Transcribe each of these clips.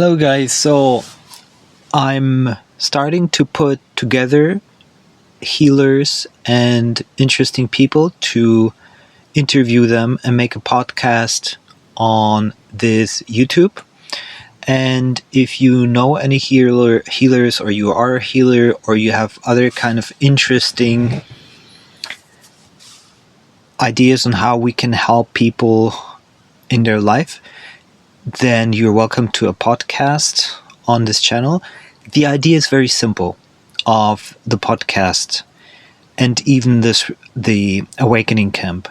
Hello, guys. So I'm starting to put together healers and interesting people to interview them and make a podcast on this YouTube. And if you know any healers, or you are a healer, or you have other kind of interesting ideas on how we can help people in their life, then you're welcome to a podcast on this channel. The idea is very simple of the podcast and even the awakening camp.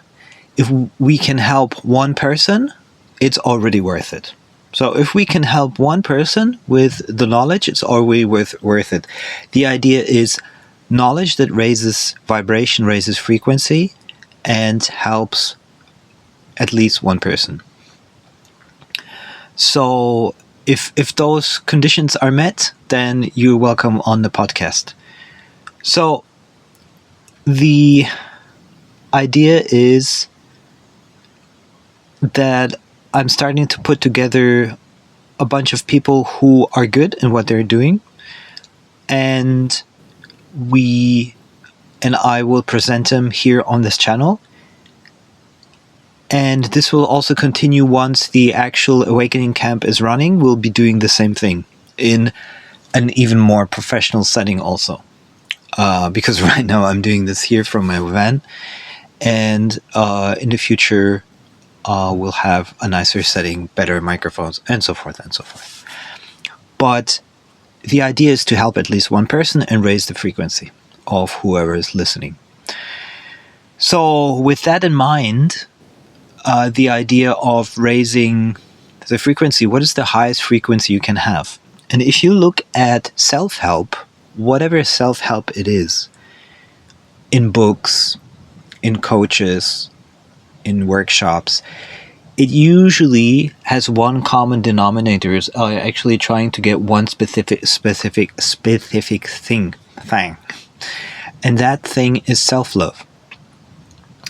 If we can help one person, it's already worth it. So if we can help one person with the knowledge, it's already worth it. The idea is knowledge that raises vibration, raises frequency, and helps at least one person. So if those conditions are met, then you're welcome on the podcast. So the idea is that I'm starting to put together a bunch of people who are good in what they're doing, and I will present them here on this channel. And this will also continue once the actual Awakening Camp is running. We'll be doing the same thing in an even more professional setting also. Because right now I'm doing this here from my van. And in the future, we'll have a nicer setting, better microphones, and so forth and so forth. But the idea is to help at least one person and raise the frequency of whoever is listening. So with that in mind, the idea of raising the frequency, what is the highest frequency you can have? And if you look at self-help, whatever self-help it is, in books, in coaches, in workshops, it usually has one common denominator, is actually trying to get one specific thing. And that thing is self-love.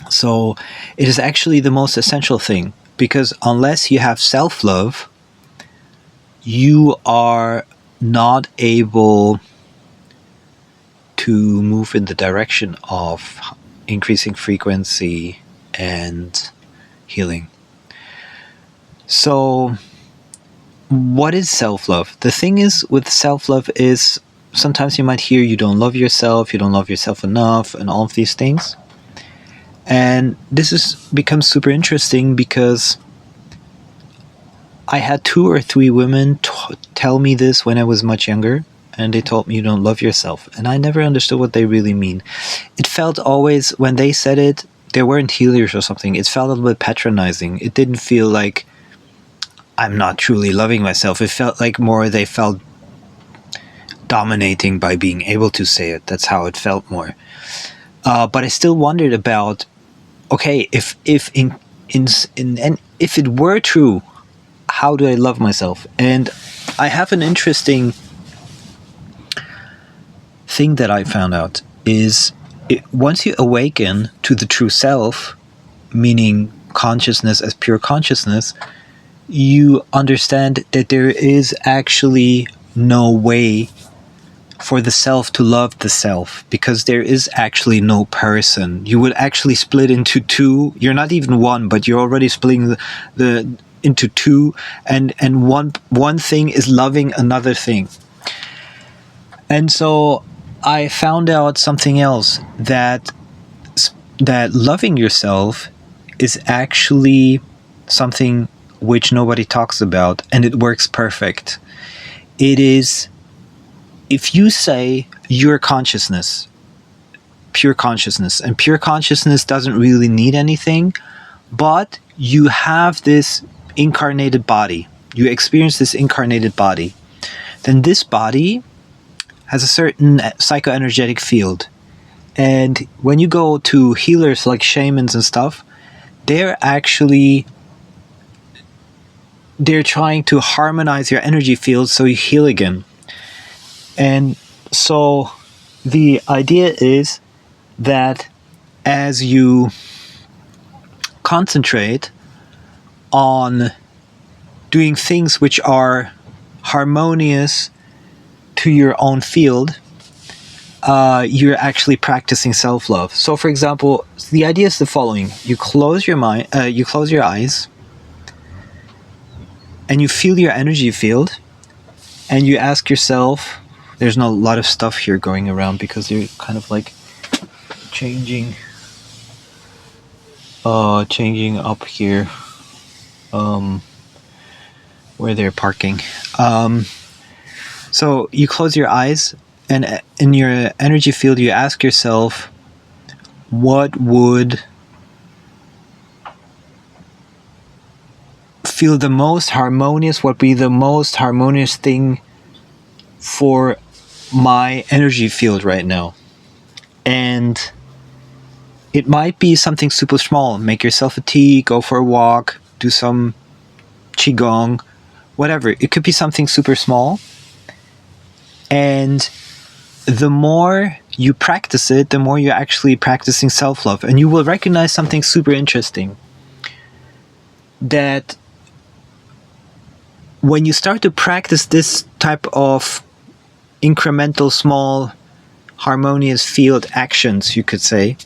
So it is actually the most essential thing, because unless you have self-love, you are not able to move in the direction of increasing frequency and healing. So what is self-love? The thing is with self-love is sometimes you might hear you don't love yourself enough, and all of these things. And this becomes super interesting because I had 2 or 3 women tell me this when I was much younger, and they told me you don't love yourself. And I never understood what they really mean. It felt always, when they said it, they weren't healers or something. It felt a little bit patronizing. It didn't feel like I'm not truly loving myself. It felt like more they felt dominating by being able to say it. That's how it felt more. But I still wondered about, okay, if it were true, how do I love myself? And I have an interesting thing that I found out is once you awaken to the true self, meaning consciousness as pure consciousness, you understand that there is actually no way for the self to love the self, because there is actually no person. You would actually split into 2. You're not even one, but you're already splitting the into 2, and one thing is loving another thing. And so I found out something else, that loving yourself is actually something which nobody talks about, and it works perfect. It is, if you say you're consciousness, pure consciousness, and pure consciousness doesn't really need anything, but you have this incarnated body, you experience this incarnated body, then this body has a certain psychoenergetic field. And when you go to healers like shamans and stuff, they're trying to harmonize your energy field so you heal again. And so the idea is that as you concentrate on doing things which are harmonious to your own field, you're actually practicing self-love. So, for example, the idea is the following: you close your mind, you close your eyes, and you feel your energy field, and you ask yourself. There's not a lot of stuff here going around because you're kind of like changing up here, where they're parking. So you close your eyes, and in your energy field, you ask yourself, what would feel the most harmonious, what would be the most harmonious thing for my energy field right now? And it might be something super small. Make yourself a tea, go for a walk, do some qigong, whatever. It could be something super small. And the more you practice it, the more you're actually practicing self-love. And you will recognize something super interesting. That when you start to practice this type of incremental, small, harmonious field actions, you could say,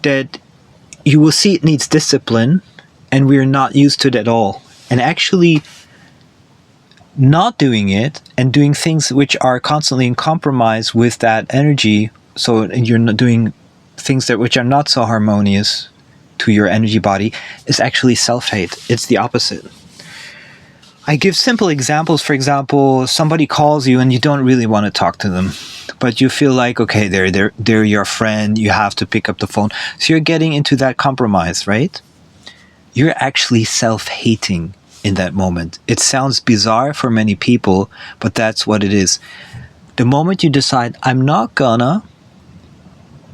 that you will see it needs discipline, and we're not used to it at all. And actually not doing it and doing things which are constantly in compromise with that energy, so you're not doing things that which are not so harmonious to your energy body, is actually self-hate. It's the opposite. I give simple examples. For example, somebody calls you and you don't really want to talk to them, but you feel like, okay, they're your friend, you have to pick up the phone. So you're getting into that compromise, right? You're actually self-hating in that moment. It sounds bizarre for many people, but that's what it is. The moment you decide, I'm not gonna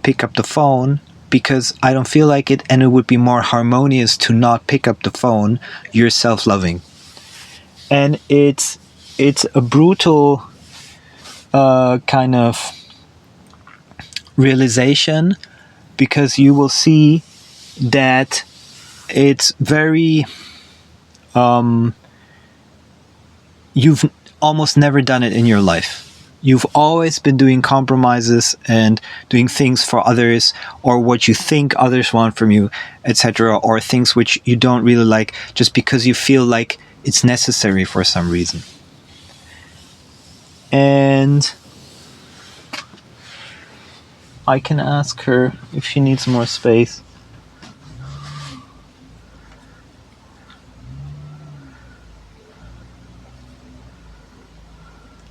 pick up the phone because I don't feel like it, and it would be more harmonious to not pick up the phone, you're self-loving. And it's a brutal kind of realization, because you will see that it's very you've almost never done it in your life. You've always been doing compromises and doing things for others, or what you think others want from you, etc., or things which you don't really like just because you feel like it's necessary for some reason. And I can ask her if she needs more space.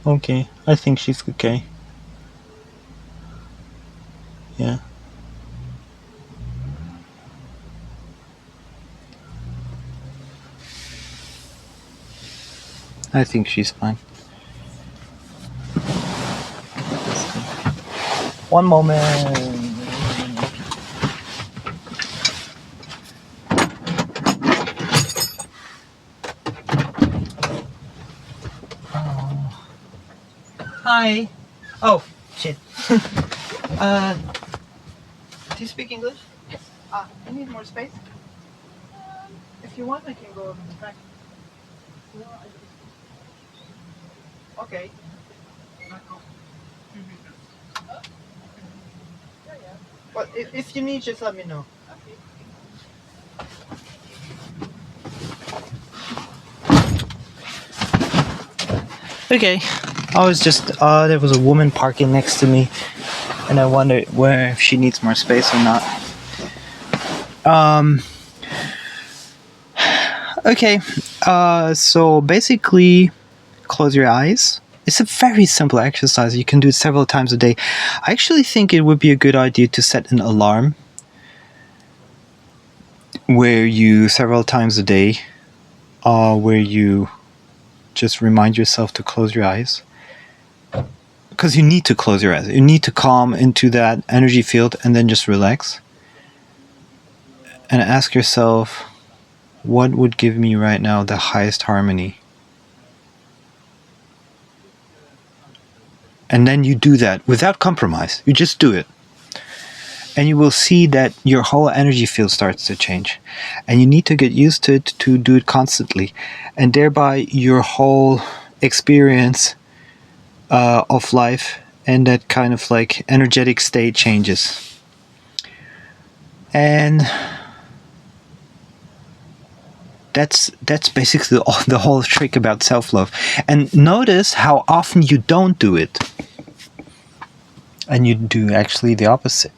Okay, I think she's okay. Yeah. I think she's fine. One moment. Hi. Oh, shit. Do you speak English? Yes. I need more space. If you want, I can go back. Okay. But if you need, just let me know. Okay. I was just, there was a woman parking next to me, and I wondered if she needs more space or not. Okay. So basically, close your eyes. It's a very simple exercise. You can do it several times a day. I actually think it would be a good idea to set an alarm where you, several times a day, where you just remind yourself to close your eyes. Because you need to close your eyes. You need to calm into that energy field and then just relax. And ask yourself, what would give me right now the highest harmony? And then you do that without compromise. You just do it. and you will see that your whole energy field starts to change, and you need to get used to it, to do it constantly, and thereby your whole experience of life and that kind of like energetic state changes. And that's basically the whole trick about self-love. And notice how often you don't do it, and you do actually the opposite.